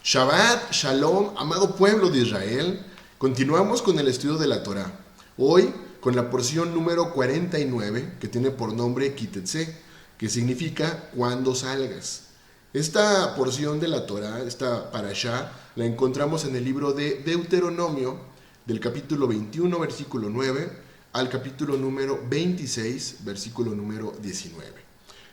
Shabbat, Shalom, amado pueblo de Israel. Continuamos con el estudio de la Torá. Hoy con la porción número 49, que tiene por nombre Kitetse, que significa cuando salgas. Esta porción de la Torá, esta parashá, la encontramos en el libro de Deuteronomio, del capítulo 21, versículo 9, al capítulo número 26, versículo número 19.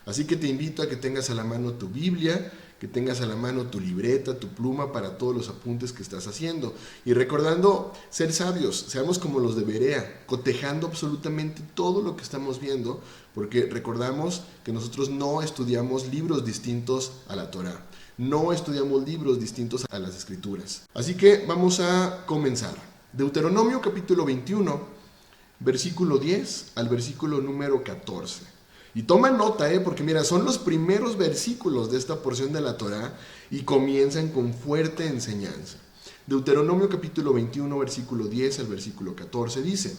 Así que te invito a que tengas a la mano tu Biblia, que tengas a la mano tu libreta, tu pluma para todos los apuntes que estás haciendo. Y recordando ser sabios, seamos como los de Berea, cotejando absolutamente todo lo que estamos viendo, porque recordamos que nosotros no estudiamos libros distintos a la Torá, no estudiamos libros distintos a las Escrituras. Así que vamos a comenzar. Deuteronomio capítulo 21, versículo 10 al versículo número 14. Y toma nota, porque mira, son los primeros versículos de esta porción de la Torá y comienzan con fuerte enseñanza. Deuteronomio capítulo 21, versículo 10 al versículo 14 dice: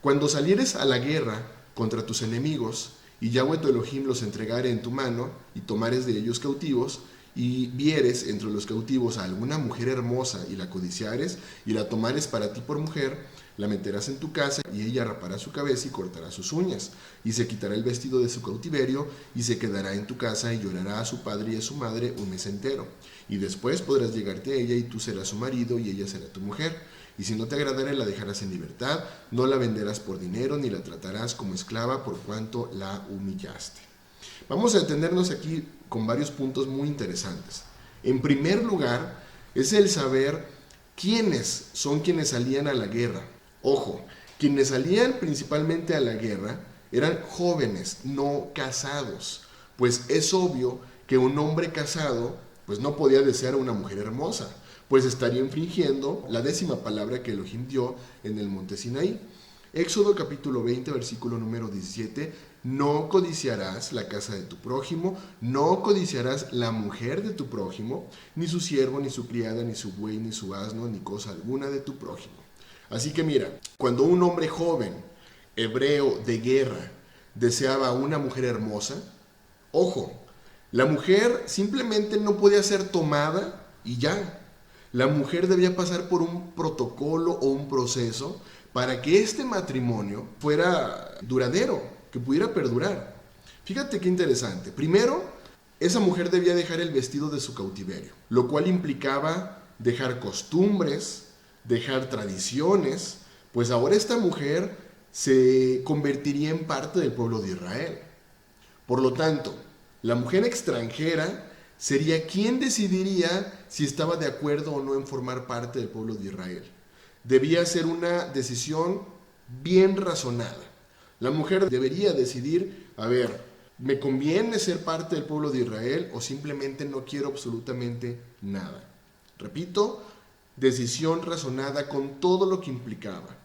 Cuando salieres a la guerra contra tus enemigos, y Yahweh tu Elohim los entregare en tu mano, y tomares de ellos cautivos, y vieres entre los cautivos a alguna mujer hermosa, y la codiciares, y la tomares para ti por mujer, la meterás en tu casa, y ella rapará su cabeza y cortará sus uñas, y se quitará el vestido de su cautiverio, y se quedará en tu casa, y llorará a su padre y a su madre un mes entero. Y después podrás llegarte a ella, y tú serás su marido, y ella será tu mujer. Y si no te agradare, la dejarás en libertad, no la venderás por dinero, ni la tratarás como esclava por cuanto la humillaste. Vamos a detenernos aquí con varios puntos muy interesantes. En primer lugar, es el saber quiénes son quienes salían a la guerra. Ojo, quienes salían principalmente a la guerra eran jóvenes, no casados, pues es obvio que un hombre casado pues no podía desear a una mujer hermosa, pues estaría infringiendo la 10ª palabra que Elohim dio en el monte Sinaí. Éxodo capítulo 20, versículo número 17: No codiciarás la casa de tu prójimo, no codiciarás la mujer de tu prójimo, ni su siervo, ni su criada, ni su buey, ni su asno, ni cosa alguna de tu prójimo. Así que mira, cuando un hombre joven, hebreo de guerra, deseaba a una mujer hermosa, ojo, la mujer simplemente no podía ser tomada y ya. La mujer debía pasar por un protocolo o un proceso para que este matrimonio fuera duradero, que pudiera perdurar. Fíjate qué interesante. Primero, esa mujer debía dejar el vestido de su cautiverio, lo cual implicaba dejar costumbres, dejar tradiciones, pues ahora esta mujer se convertiría en parte del pueblo de Israel. Por lo tanto, la mujer extranjera sería quien decidiría si estaba de acuerdo o no en formar parte del pueblo de Israel. Debía ser una decisión bien razonada. La mujer debería decidir, a ver, ¿me conviene ser parte del pueblo de Israel o simplemente no quiero absolutamente nada? Repito, decisión razonada con todo lo que implicaba.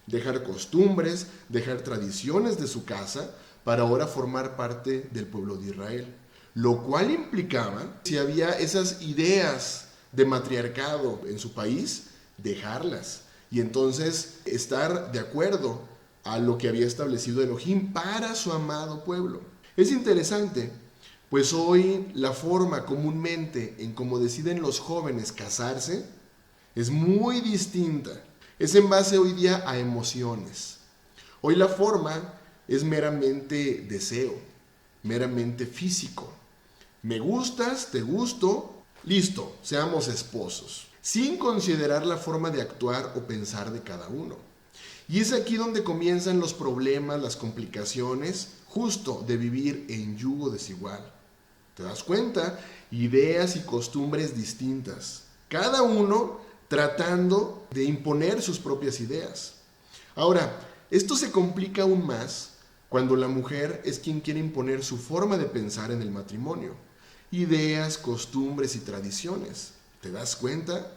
Dejar costumbres, dejar tradiciones de su casa para ahora formar parte del pueblo de Israel. Lo cual implicaba, si había esas ideas de matriarcado en su país, dejarlas. Y entonces estar de acuerdo a lo que había establecido Elohim para su amado pueblo. Es interesante, pues hoy la forma comúnmente en cómo deciden los jóvenes casarse es muy distinta. Es en base hoy día a emociones. Hoy la forma es meramente deseo, meramente físico. Me gustas, te gusto, listo, seamos esposos, sin considerar la forma de actuar o pensar de cada uno. Y es aquí donde comienzan los problemas, las complicaciones, justo de vivir en yugo desigual. ¿Te das cuenta? Ideas y costumbres distintas. Cada uno tratando de imponer sus propias ideas. Ahora, esto se complica aún más cuando la mujer es quien quiere imponer su forma de pensar en el matrimonio. Ideas, costumbres y tradiciones. ¿Te das cuenta?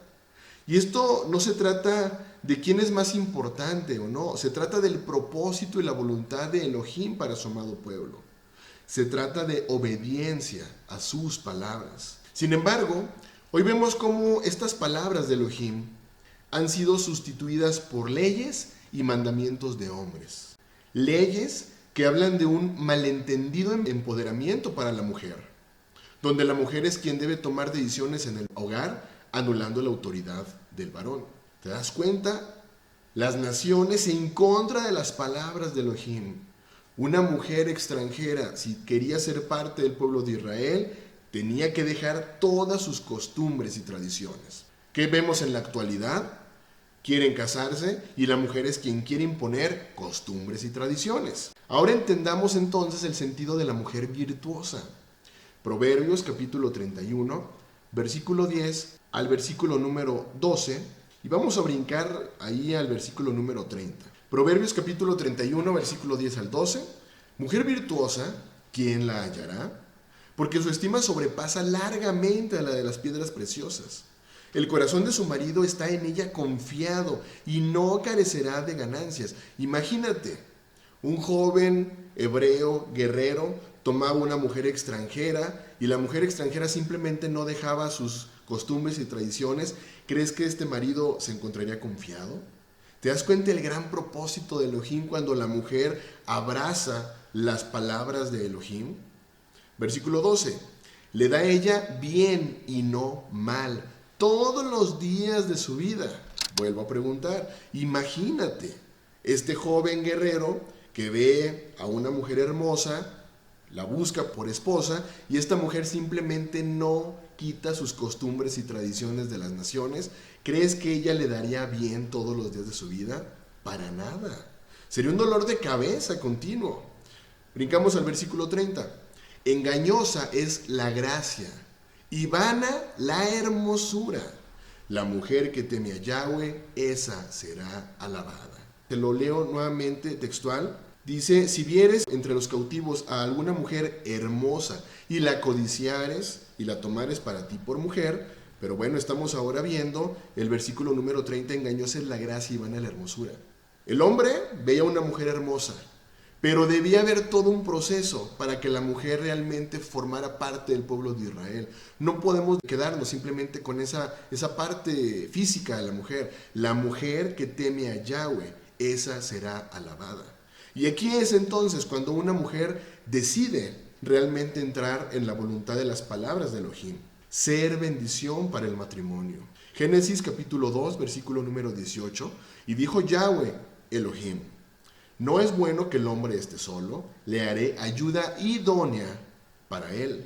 Y esto no se trata de quién es más importante o no, se trata del propósito y la voluntad de Elohim para su amado pueblo. Se trata de obediencia a sus palabras. Sin embargo, hoy vemos cómo estas palabras de Elohim han sido sustituidas por leyes y mandamientos de hombres. Leyes que hablan de un malentendido empoderamiento para la mujer. donde la mujer es quien debe tomar decisiones en el hogar, anulando la autoridad del varón. ¿Te das cuenta? Las naciones en contra de las palabras de Elohim. Una mujer extranjera, si quería ser parte del pueblo de Israel, tenía que dejar todas sus costumbres y tradiciones. ¿Qué vemos en la actualidad? Quieren casarse y la mujer es quien quiere imponer costumbres y tradiciones. Ahora entendamos entonces el sentido de la mujer virtuosa. Proverbios capítulo 31, versículo 10 al versículo número 12, y vamos a brincar ahí al versículo número 30. Proverbios capítulo 31, versículo 10 al 12. Mujer virtuosa, ¿quién la hallará? Porque su estima sobrepasa largamente a la de las piedras preciosas. El corazón de su marido está en ella confiado y no carecerá de ganancias. Imagínate, un joven hebreo, guerrero, tomaba una mujer extranjera y la mujer extranjera simplemente no dejaba sus costumbres y tradiciones. ¿Crees que este marido se encontraría confiado? ¿Te das cuenta del gran propósito de Elohim cuando la mujer abraza las palabras de Elohim? Versículo 12. Le da a ella bien y no mal todos los días de su vida. Vuelvo a preguntar, imagínate, este joven guerrero que ve a una mujer hermosa, la busca por esposa, y esta mujer simplemente no quita sus costumbres y tradiciones de las naciones. ¿Crees que ella le daría bien todos los días de su vida? Para nada. Sería un dolor de cabeza continuo. Brincamos al versículo 30. Engañosa es la gracia y vana la hermosura. La mujer que teme a Yahweh, esa será alabada. Te lo leo nuevamente textual. Dice, si vieres entre los cautivos a alguna mujer hermosa y la codiciares y la tomares para ti por mujer, pero bueno, estamos ahora viendo el versículo número 30, engañosa es la gracia y vana la hermosura. El hombre veía a una mujer hermosa, pero debía haber todo un proceso para que la mujer realmente formara parte del pueblo de Israel. No podemos quedarnos simplemente con esa parte física de la mujer. La mujer que teme a Yahweh, esa será alabada. Y aquí es entonces cuando una mujer decide realmente entrar en la voluntad de las palabras de Elohim. Ser bendición para el matrimonio. Génesis capítulo 2, versículo número 18. Y dijo Yahweh, Elohim, no es bueno que el hombre esté solo, le haré ayuda idónea para él.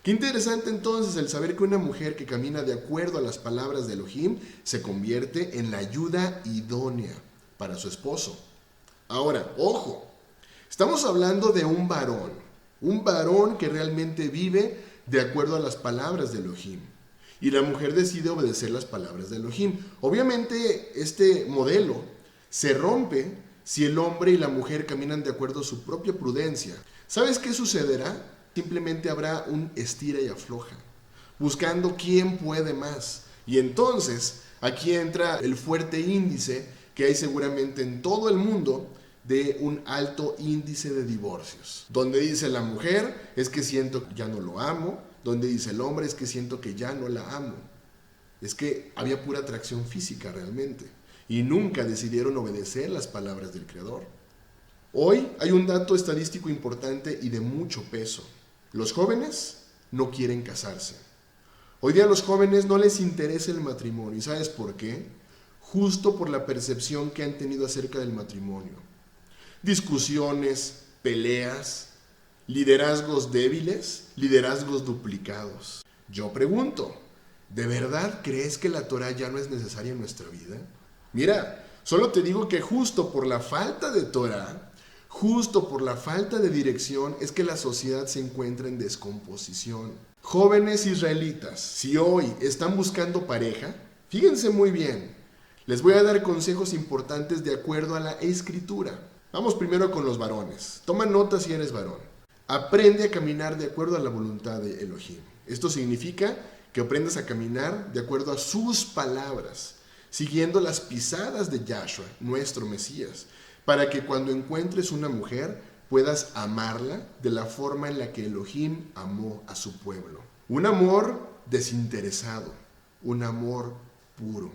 Qué interesante entonces el saber que una mujer que camina de acuerdo a las palabras de Elohim se convierte en la ayuda idónea para su esposo. Ahora, ojo, estamos hablando de un varón que realmente vive de acuerdo a las palabras de Elohim. Y la mujer decide obedecer las palabras de Elohim. Obviamente este modelo se rompe si el hombre y la mujer caminan de acuerdo a su propia prudencia. ¿Sabes qué sucederá? Simplemente habrá un estira y afloja, buscando quién puede más. Y entonces aquí entra el fuerte índice que hay seguramente en todo el mundo de un alto índice de divorcios. Donde dice la mujer, es que siento que ya no lo amo. Donde dice el hombre, es que siento que ya no la amo. Es que había pura atracción física realmente. Y nunca decidieron obedecer las palabras del Creador. Hoy hay un dato estadístico importante y de mucho peso. Los jóvenes no quieren casarse. Hoy día a los jóvenes no les interesa el matrimonio. ¿Y sabes por qué? Justo por la percepción que han tenido acerca del matrimonio. Discusiones, peleas, liderazgos débiles, liderazgos duplicados. Yo pregunto, ¿de verdad crees que la Torah ya no es necesaria en nuestra vida? Mira, solo te digo que justo por la falta de Torah, justo por la falta de dirección, es que la sociedad se encuentra en descomposición. Jóvenes israelitas, si hoy están buscando pareja, fíjense muy bien, les voy a dar consejos importantes de acuerdo a la Escritura. Vamos primero con los varones. Toma nota si eres varón. Aprende a caminar de acuerdo a la voluntad de Elohim. Esto significa que aprendas a caminar de acuerdo a sus palabras, siguiendo las pisadas de Yahshua, nuestro Mesías, para que cuando encuentres una mujer puedas amarla de la forma en la que Elohim amó a su pueblo. Un amor desinteresado, un amor puro.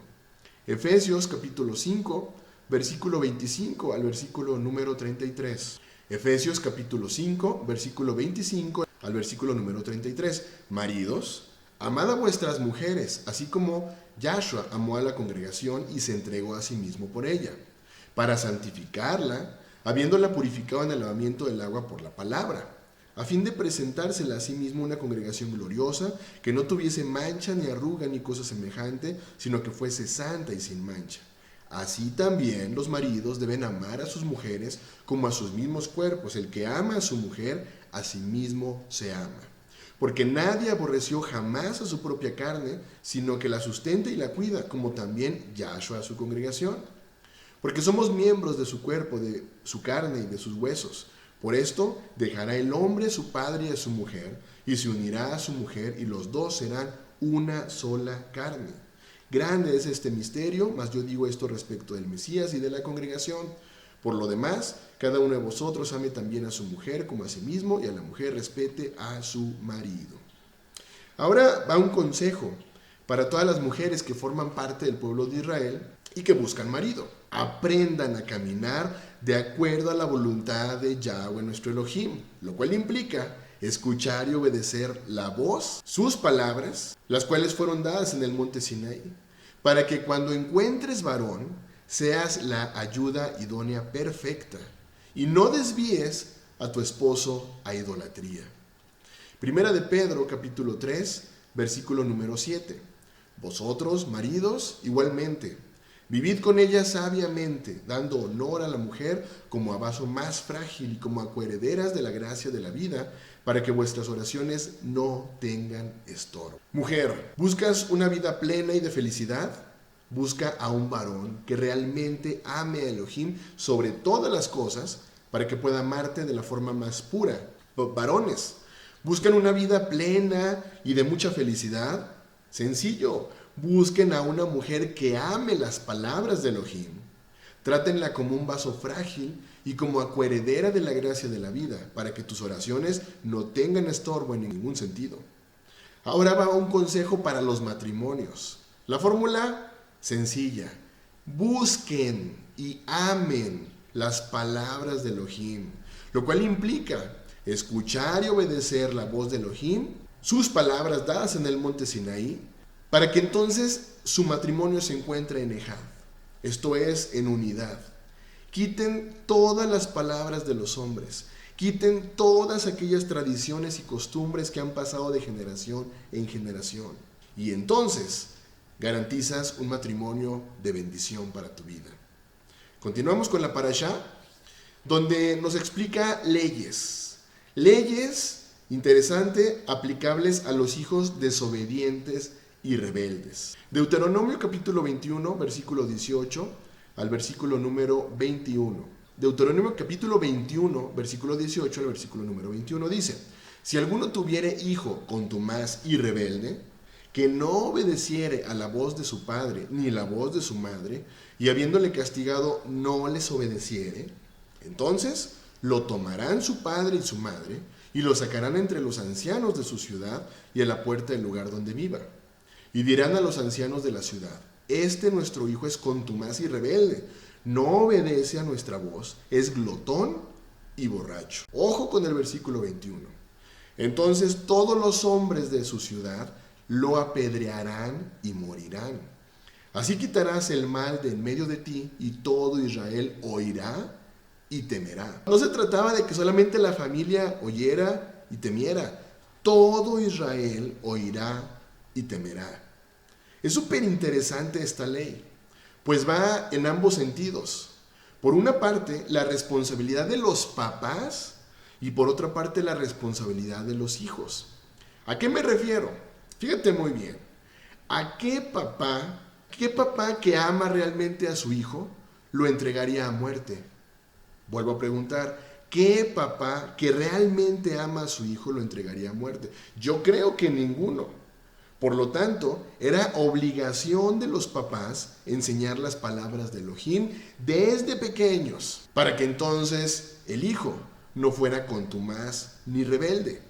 Efesios capítulo 5, versículo 25 al versículo número 33. Efesios capítulo 5, versículo 25 al versículo número 33. Maridos, amad a vuestras mujeres, así como Yahshua amó a la congregación y se entregó a sí mismo por ella, para santificarla, habiéndola purificado en el lavamiento del agua por la palabra, a fin de presentársela a sí mismo una congregación gloriosa, que no tuviese mancha ni arruga ni cosa semejante, sino que fuese santa y sin mancha. Así también los maridos deben amar a sus mujeres como a sus mismos cuerpos. El que ama a su mujer, a sí mismo se ama. Porque nadie aborreció jamás a su propia carne, sino que la sustenta y la cuida, como también Yahshua a su congregación. Porque somos miembros de su cuerpo, de su carne y de sus huesos. Por esto dejará el hombre a su padre y a su mujer, y se unirá a su mujer, y los dos serán una sola carne. Grande es este misterio, mas yo digo esto respecto del Mesías y de la congregación. Por lo demás, cada uno de vosotros ame también a su mujer como a sí mismo, y a la mujer respete a su marido. Ahora va un consejo para todas las mujeres que forman parte del pueblo de Israel y que buscan marido. Aprendan a caminar de acuerdo a la voluntad de Yahweh nuestro Elohim, lo cual implica escuchar y obedecer la voz, sus palabras, las cuales fueron dadas en el monte Sinaí, para que cuando encuentres varón, seas la ayuda idónea perfecta y no desvíes a tu esposo a idolatría. Primera de Pedro, capítulo 3, versículo número 7. Vosotros, maridos, igualmente, vivid con ella sabiamente, dando honor a la mujer como a vaso más frágil y como a coherederas de la gracia de la vida, para que vuestras oraciones no tengan estorbo. Mujer, ¿buscas una vida plena y de felicidad? Busca a un varón que realmente ame a Elohim sobre todas las cosas, para que pueda amarte de la forma más pura. Varones, ¿buscan una vida plena y de mucha felicidad? Sencillo, busquen a una mujer que ame las palabras de Elohim. Trátenla como un vaso frágil y como acoheredera de la gracia de la vida, para que tus oraciones no tengan estorbo en ningún sentido. Ahora va un consejo para los matrimonios. La fórmula, sencilla. Busquen y amen las palabras de Elohim, lo cual implica escuchar y obedecer la voz de Elohim, sus palabras dadas en el monte Sinaí, para que entonces su matrimonio se encuentre en Ejad, esto es, en unidad. Quiten todas las palabras de los hombres, quiten todas aquellas tradiciones y costumbres que han pasado de generación en generación, y entonces garantizas un matrimonio de bendición para tu vida. Continuamos con la parashá, donde nos explica leyes. Leyes, interesante, aplicables a los hijos desobedientes y rebeldes. Deuteronomio capítulo 21, versículo 18 al versículo número 21. Deuteronomio capítulo 21, versículo 18 al versículo número 21 dice: si alguno tuviere hijo contumaz y rebelde, que no obedeciere a la voz de su padre ni la voz de su madre, y habiéndole castigado no les obedeciere, entonces lo tomarán su padre y su madre, y lo sacarán entre los ancianos de su ciudad y a la puerta del lugar donde viva. Y dirán a los ancianos de la ciudad: este nuestro hijo es contumaz y rebelde, no obedece a nuestra voz, es glotón y borracho. Ojo con el versículo 21. Entonces todos los hombres de su ciudad lo apedrearán y morirán. Así quitarás el mal de en medio de ti, y todo Israel oirá y temerá. No se trataba de que solamente la familia oyera y temiera. Todo Israel oirá y temerá. Es súper interesante esta ley, pues va en ambos sentidos. Por una parte, la responsabilidad de los papás, y por otra parte, la responsabilidad de los hijos. ¿A qué me refiero? Fíjate muy bien. ¿A qué papá que ama realmente a su hijo lo entregaría a muerte? Vuelvo a preguntar, ¿qué papá que realmente ama a su hijo lo entregaría a muerte? Yo creo que ninguno. Por lo tanto, era obligación de los papás enseñar las palabras de Elohim desde pequeños, para que entonces el hijo no fuera contumaz ni rebelde.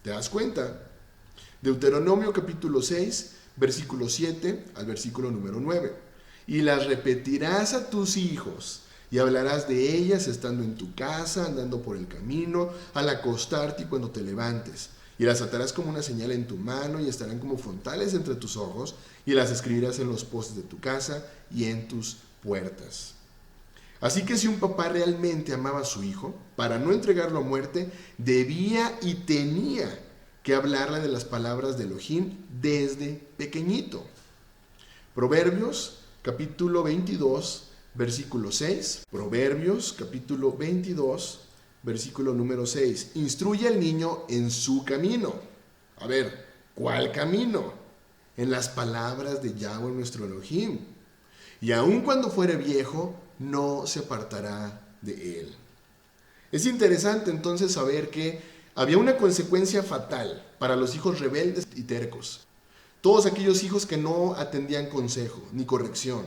¿Te das cuenta? Deuteronomio capítulo 6, versículo 7 al versículo número 9. Y las repetirás a tus hijos, y hablarás de ellas estando en tu casa, andando por el camino, al acostarte y cuando te levantes. Y las atarás como una señal en tu mano y estarán como frontales entre tus ojos y las escribirás en los postes de tu casa y en tus puertas. Así que si un papá realmente amaba a su hijo, para no entregarlo a muerte, debía y tenía que hablarle de las palabras de Elohim desde pequeñito. Proverbios capítulo 22, versículo 6. Proverbios capítulo 22, versículo número 6. Instruye al niño en su camino. A ver, ¿cuál camino? En las palabras de Yahweh nuestro Elohim. Y aun cuando fuere viejo, no se apartará de él. Es interesante entonces saber que había una consecuencia fatal para los hijos rebeldes y tercos. Todos aquellos hijos que no atendían consejo ni corrección.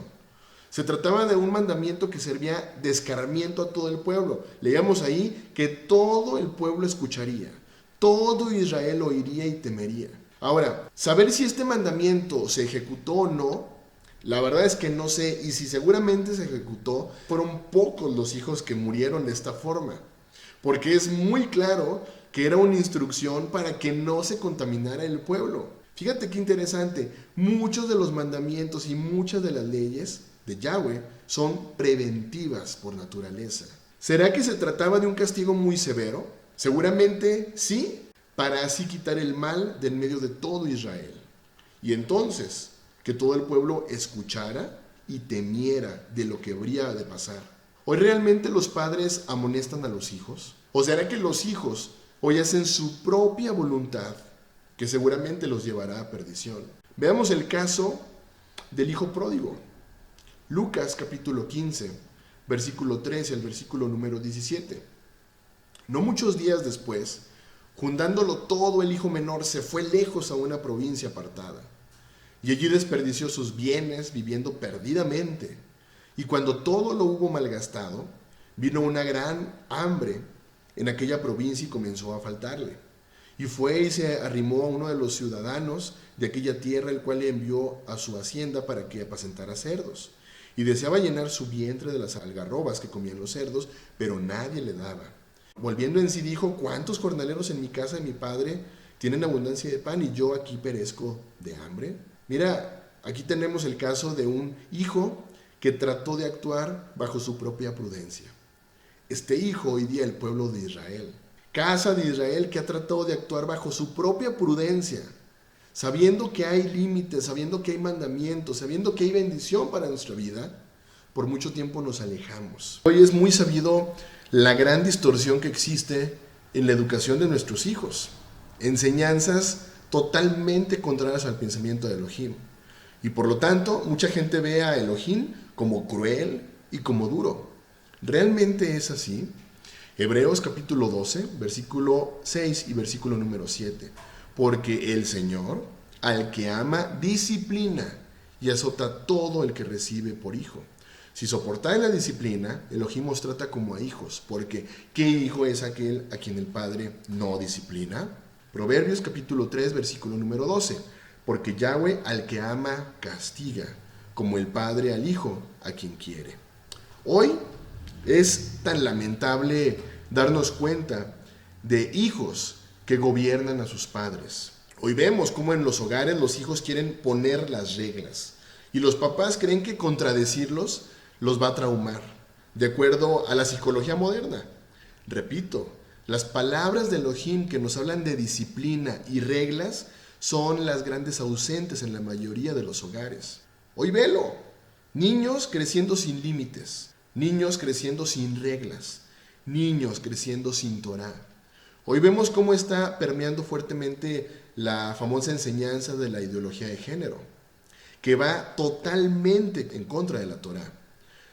Se trataba de un mandamiento que servía de escarmiento a todo el pueblo. Leíamos ahí que todo el pueblo escucharía, todo Israel oiría y temería. Ahora, saber si este mandamiento se ejecutó o no, la verdad es que no sé, y si seguramente se ejecutó, fueron pocos los hijos que murieron de esta forma, porque es muy claro que era una instrucción para que no se contaminara el pueblo. Fíjate qué interesante, muchos de los mandamientos y muchas de las leyes de Yahweh son preventivas por naturaleza. ¿Será que se trataba de un castigo muy severo? Seguramente sí, para así quitar el mal del medio de todo Israel. Y entonces, que todo el pueblo escuchara y temiera de lo que habría de pasar. ¿Hoy realmente los padres amonestan a los hijos? ¿O será que los hijos hoy hacen su propia voluntad, que seguramente los llevará a perdición? Veamos el caso del hijo pródigo. Lucas capítulo 15, versículo 13 al versículo número 17. No muchos días después, juntándolo todo, el hijo menor se fue lejos a una provincia apartada. Y allí desperdició sus bienes viviendo perdidamente. Y cuando todo lo hubo malgastado, vino una gran hambre en aquella provincia y comenzó a faltarle. Y fue y se arrimó a uno de los ciudadanos de aquella tierra, el cual le envió a su hacienda para que apacentara cerdos. Y deseaba llenar su vientre de las algarrobas que comían los cerdos, pero nadie le daba. Volviendo en sí dijo: ¿cuántos jornaleros en mi casa de mi padre tienen abundancia de pan y yo aquí perezco de hambre? Mira, aquí tenemos el caso de un hijo que trató de actuar bajo su propia prudencia. Este hijo hoy día el pueblo de Israel, casa de Israel, que ha tratado de actuar bajo su propia prudencia, sabiendo que hay límites, sabiendo que hay mandamientos, sabiendo que hay bendición para nuestra vida. Por mucho tiempo nos alejamos. Hoy es muy sabido la gran distorsión que existe en la educación de nuestros hijos. Enseñanzas totalmente contrarias al pensamiento de Elohim. Y por lo tanto, mucha gente ve a Elohim como cruel y como duro. ¿Realmente es así? Hebreos capítulo 12, versículo 6 y versículo número 7. Porque el Señor, al que ama, disciplina y azota a todo el que recibe por hijo. Si soportáis la disciplina, Elohim os trata como a hijos, porque ¿qué hijo es aquel a quien el Padre no disciplina? Proverbios capítulo 3, versículo número 12. Porque Yahweh al que ama castiga, como el Padre al Hijo a quien quiere. Hoy es tan lamentable darnos cuenta de hijos que gobiernan a sus padres. Hoy vemos cómo en los hogares los hijos quieren poner las reglas y los papás creen que contradecirlos los va a traumar, de acuerdo a la psicología moderna. Repito, las palabras de Elohim que nos hablan de disciplina y reglas son las grandes ausentes en la mayoría de los hogares. Hoy velo, niños creciendo sin límites, niños creciendo sin reglas, niños creciendo sin Torah. Hoy vemos cómo está permeando fuertemente la famosa enseñanza de la ideología de género, que va totalmente en contra de la Torah.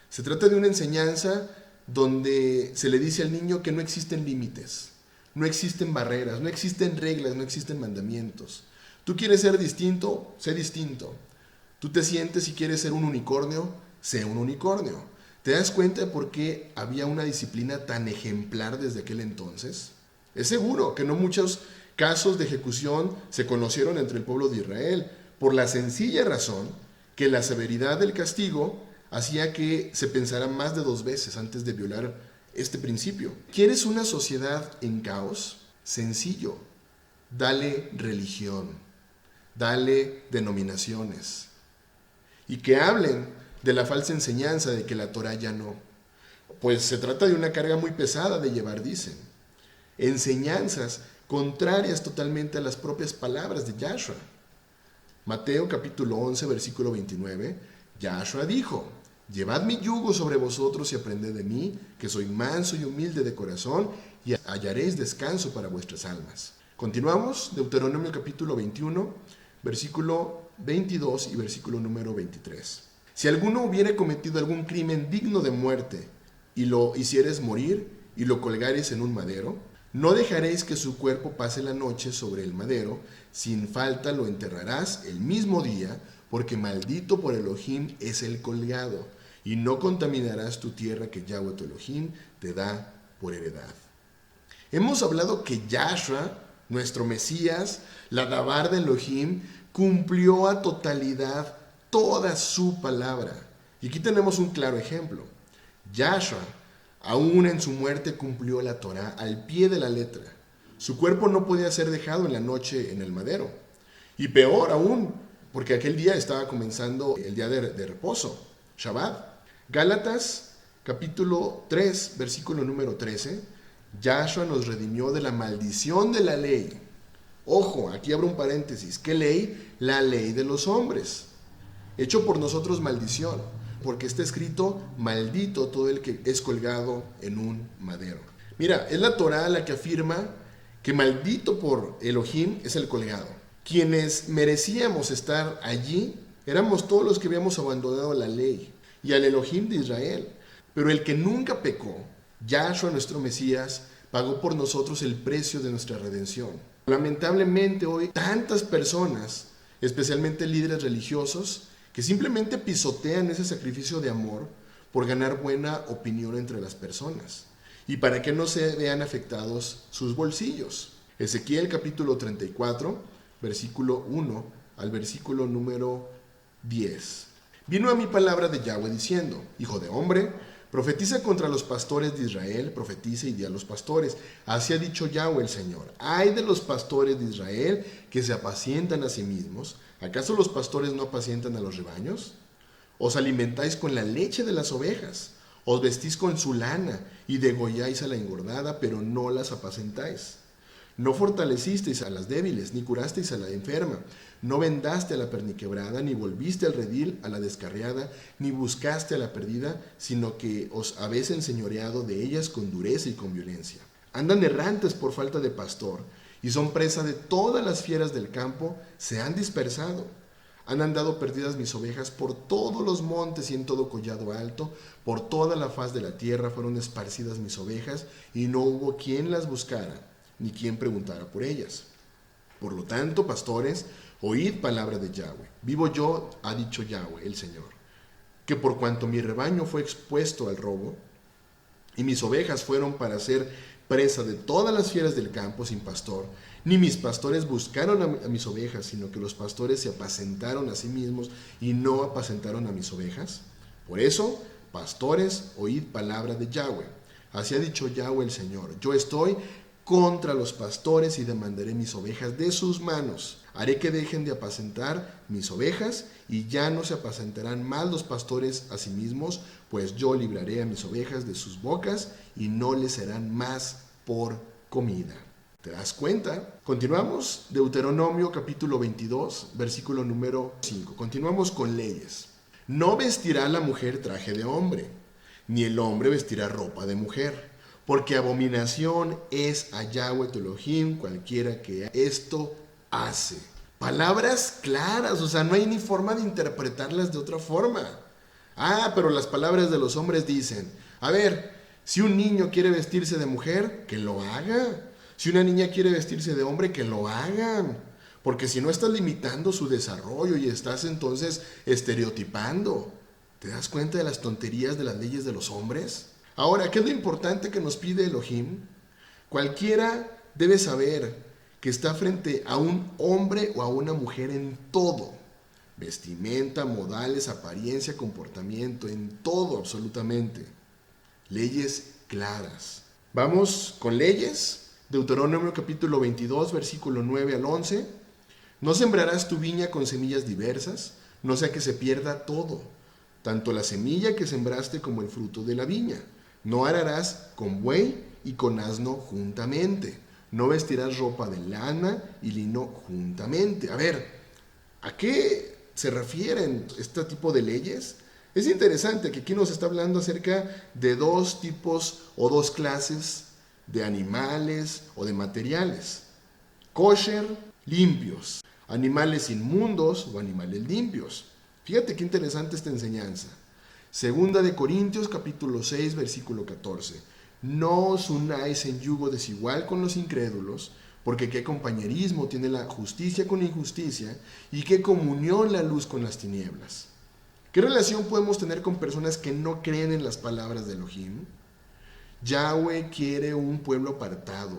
Se trata de una enseñanza donde se le dice al niño que no existen límites, no existen barreras, no existen reglas, no existen mandamientos. Tú quieres ser distinto, sé distinto. Tú te sientes y quieres ser un unicornio, sé un unicornio. ¿Te das cuenta de por qué había una disciplina tan ejemplar desde aquel entonces? Es seguro que no muchos casos de ejecución se conocieron entre el pueblo de Israel, por la sencilla razón que la severidad del castigo hacía que se pensara más de 2 veces antes de violar este principio. ¿Quieres una sociedad en caos? Sencillo. Dale religión, dale denominaciones y que hablen de la falsa enseñanza de que la Torá ya no. Pues se trata de una carga muy pesada de llevar, dicen. Enseñanzas contrarias totalmente a las propias palabras de Yahshua. Mateo capítulo 11, versículo 29, Yahshua dijo: llevad mi yugo sobre vosotros y aprended de mí, que soy manso y humilde de corazón, y hallaréis descanso para vuestras almas. Continuamos, Deuteronomio capítulo 21, versículo 22 y versículo número 23. Si alguno hubiere cometido algún crimen digno de muerte, y lo hicieres morir, y lo colgareis en un madero, no dejaréis que su cuerpo pase la noche sobre el madero, sin falta lo enterrarás el mismo día, porque maldito por Elohim es el colgado, y no contaminarás tu tierra que Yahweh tu Elohim te da por heredad. Hemos hablado que Yahshua, nuestro Mesías, la Dabar de Elohim, cumplió a totalidad toda su palabra. Y aquí tenemos un claro ejemplo. Yahshua, aún en su muerte, cumplió la Torá al pie de la letra. Su cuerpo no podía ser dejado en la noche en el madero. Y peor aún, porque aquel día estaba comenzando el día de reposo, Shabbat. Gálatas capítulo 3, versículo número 13, Yahshua nos redimió de la maldición de la ley. Ojo, aquí abro un paréntesis. ¿Qué ley? La ley de los hombres. Hecho por nosotros maldición, porque está escrito: maldito todo el que es colgado en un madero. Mira, es la Torá la que afirma que maldito por Elohim es el colgado. Quienes merecíamos estar allí éramos todos los que habíamos abandonado la ley y al Elohim de Israel. Pero el que nunca pecó, Yahshua nuestro Mesías, pagó por nosotros el precio de nuestra redención. Lamentablemente hoy tantas personas, especialmente líderes religiosos, que simplemente pisotean ese sacrificio de amor por ganar buena opinión entre las personas y para que no se vean afectados sus bolsillos. Ezequiel capítulo 34, versículo 1 al versículo número 10. Vino a mí palabra de Yahweh diciendo: hijo de hombre, profetiza contra los pastores de Israel, profetiza y di a los pastores: así ha dicho Yahweh el Señor, ay de los pastores de Israel que se apacientan a sí mismos. ¿Acaso los pastores no apacientan a los rebaños? Os alimentáis con la leche de las ovejas, os vestís con su lana y degolláis a la engordada, pero no las apacentáis. No fortalecisteis a las débiles, ni curasteis a la enferma, no vendaste a la perniquebrada, ni volviste al redil a la descarriada, ni buscaste a la perdida, sino que os habéis enseñoreado de ellas con dureza y con violencia. Andan errantes por falta de pastor, y son presa de todas las fieras del campo, se han dispersado. Han andado perdidas mis ovejas por todos los montes y en todo collado alto, por toda la faz de la tierra fueron esparcidas mis ovejas, y no hubo quien las buscara, ni quien preguntara por ellas. Por lo tanto, pastores, oíd palabra de Yahweh. Vivo yo, ha dicho Yahweh, el Señor, que por cuanto mi rebaño fue expuesto al robo, y mis ovejas fueron para ser presa de todas las fieras del campo sin pastor, ni mis pastores buscaron a mis ovejas, sino que los pastores se apacentaron a sí mismos y no apacentaron a mis ovejas. Por eso, pastores, oíd palabra de Yahweh. Así ha dicho Yahweh el Señor: yo estoy contra los pastores y demandaré mis ovejas de sus manos. Haré que dejen de apacentar mis ovejas y ya no se apacentarán más los pastores a sí mismos, pues yo libraré a mis ovejas de sus bocas y no les serán más por comida. ¿Te das cuenta? Continuamos, Deuteronomio capítulo 22, versículo número 5. Continuamos con leyes. No vestirá la mujer traje de hombre, ni el hombre vestirá ropa de mujer, porque abominación es a Yahweh tu Elohim cualquiera que esto hace. Palabras claras, o sea, no hay ni forma de interpretarlas de otra forma. Pero las palabras de los hombres dicen: a ver, si un niño quiere vestirse de mujer, que lo haga. Si una niña quiere vestirse de hombre, que lo hagan. Porque si no, estás limitando su desarrollo y estás entonces estereotipando. ¿Te das cuenta de las tonterías de las leyes de los hombres? Ahora, ¿qué es lo importante que nos pide Elohim? Cualquiera debe saber que está frente a un hombre o a una mujer en todo. vestimenta, modales, apariencia, comportamiento, en todo absolutamente. Leyes claras. Vamos con leyes. Deuteronomio capítulo 22, versículo 9 al 11. No sembrarás tu viña con semillas diversas, no sea que se pierda todo, tanto la semilla que sembraste como el fruto de la viña. No ararás con buey y con asno juntamente. No vestirás ropa de lana y lino juntamente. A ver, ¿a qué se refieren este tipo de leyes? Es interesante que aquí nos está hablando acerca de dos tipos o dos clases de animales o de materiales. Kosher, limpios. Animales inmundos o animales limpios. Fíjate qué interesante esta enseñanza. Segunda de Corintios capítulo 6 versículo 14. No os unáis en yugo desigual con los incrédulos, porque qué compañerismo tiene la justicia con la injusticia y qué comunión la luz con las tinieblas. ¿Qué relación podemos tener con personas que no creen en las palabras de Elohim? Yahweh quiere un pueblo apartado.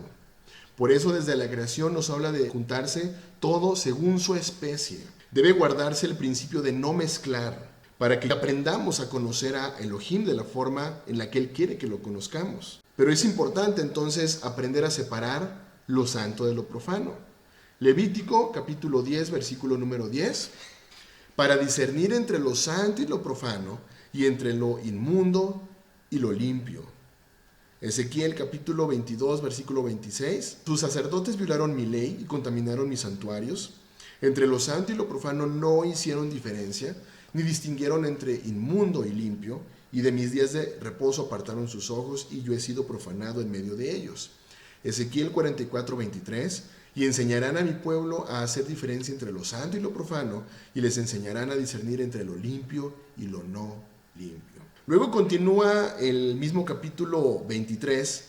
Por eso desde la creación nos habla de juntarse todo según su especie. Debe guardarse el principio de no mezclar, para que aprendamos a conocer a Elohim de la forma en la que Él quiere que lo conozcamos. Pero es importante entonces aprender a separar lo santo de lo profano. Levítico capítulo 10, versículo número 10. Para discernir entre lo santo y lo profano, y entre lo inmundo y lo limpio. Ezequiel capítulo 22, versículo 26. Tus sacerdotes violaron mi ley y contaminaron mis santuarios. Entre lo santo y lo profano no hicieron diferencia, ni distinguieron entre inmundo y limpio, y de mis días de reposo apartaron sus ojos, y yo he sido profanado en medio de ellos. Ezequiel 44, 23. Y enseñarán a mi pueblo a hacer diferencia entre lo santo y lo profano, y les enseñarán a discernir entre lo limpio y lo no limpio. Luego continúa el mismo capítulo 23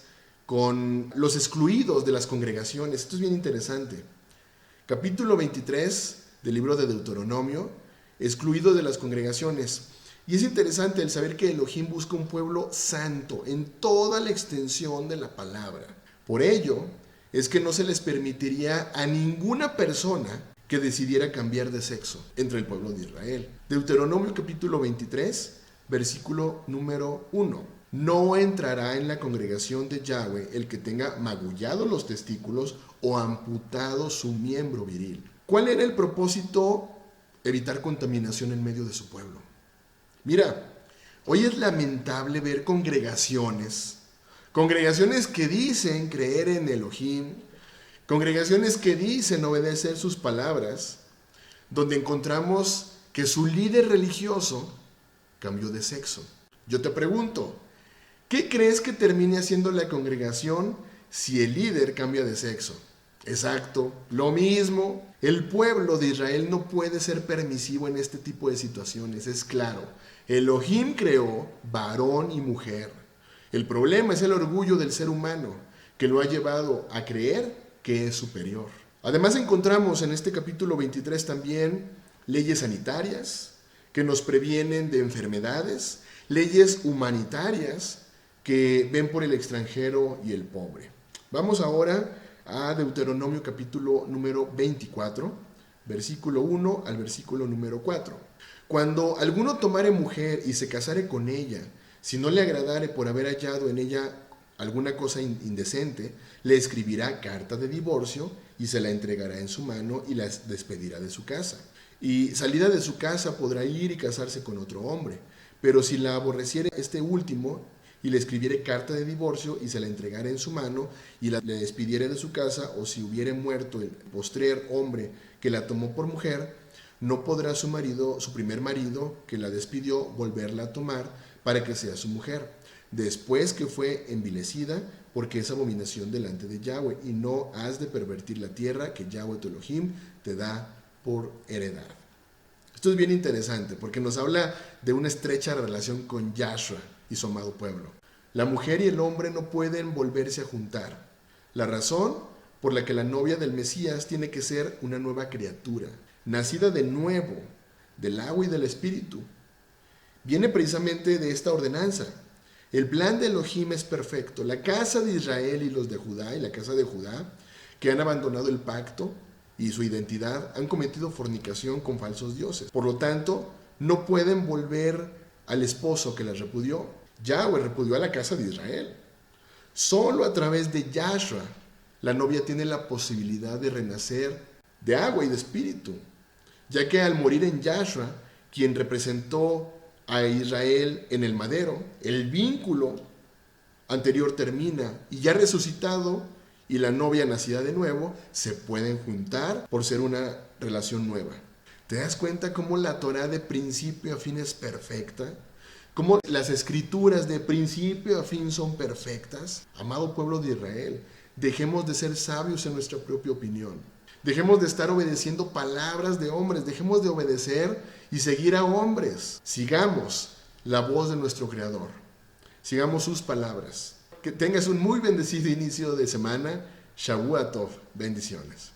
con los excluidos de las congregaciones. Esto es bien interesante. Capítulo 23 del libro de Deuteronomio, excluido de las congregaciones. Y es interesante el saber que Elohim busca un pueblo santo en toda la extensión de la palabra. Por ello, es que no se les permitiría a ninguna persona que decidiera cambiar de sexo entre el pueblo de Israel. Deuteronomio capítulo 23, versículo número 1. No entrará en la congregación de Yahweh el que tenga magullado los testículos o amputado su miembro viril. ¿Cuál era el propósito? Evitar contaminación en medio de su pueblo. Mira, hoy es lamentable ver congregaciones que dicen creer en Elohim, congregaciones que dicen obedecer sus palabras, donde encontramos que su líder religioso cambió de sexo. Yo te pregunto, ¿qué crees que termine haciendo la congregación si el líder cambia de sexo? Exacto, lo mismo. El pueblo de Israel no puede ser permisivo en este tipo de situaciones, es claro. Elohim creó varón y mujer. El problema es el orgullo del ser humano, que lo ha llevado a creer que es superior. Además encontramos en este capítulo 23 también leyes sanitarias que nos previenen de enfermedades, leyes humanitarias que ven por el extranjero y el pobre. Vamos ahora a Deuteronomio capítulo número 24, versículo 1 al versículo número 4. Cuando alguno tomare mujer y se casare con ella, si no le agradare por haber hallado en ella alguna cosa indecente, le escribirá carta de divorcio y se la entregará en su mano y la despedirá de su casa. Y salida de su casa podrá ir y casarse con otro hombre. Pero si la aborreciere este último y le escribiere carta de divorcio y se la entregare en su mano y le despidiere de su casa, o si hubiere muerto el postrer hombre que la tomó por mujer, no podrá su primer marido que la despidió, volverla a tomar para que sea su mujer, después que fue envilecida, porque es abominación delante de Yahweh, y no has de pervertir la tierra que Yahweh tu Elohim te da por heredad. Esto es bien interesante porque nos habla de una estrecha relación con Yahshua y su amado pueblo. La mujer y el hombre no pueden volverse a juntar. La razón por la que la novia del Mesías tiene que ser una nueva criatura, nacida de nuevo, del agua y del espíritu, viene precisamente de esta ordenanza. El plan de Elohim es perfecto. La casa de Israel y los de Judá, y la casa de Judá, que han abandonado el pacto, y su identidad han cometido fornicación con falsos dioses. Por lo tanto, no pueden volver al esposo que las repudió. Yahweh repudió a la casa de Israel. Solo a través de Yahshua, la novia tiene la posibilidad de renacer de agua y de espíritu, ya que al morir en Yahshua, quien representó a Israel en el madero, el vínculo anterior termina y ya resucitado y la novia nacida de nuevo se pueden juntar por ser una relación nueva. ¿Te das cuenta cómo la Torah de principio a fin es perfecta? ¿Cómo las escrituras de principio a fin son perfectas? Amado pueblo de Israel, dejemos de ser sabios en nuestra propia opinión. Dejemos de estar obedeciendo palabras de hombres. Dejemos de obedecer y seguir a hombres. Sigamos la voz de nuestro Creador. Sigamos sus palabras. Que tengas un muy bendecido inicio de semana. Shavua Tov. Bendiciones.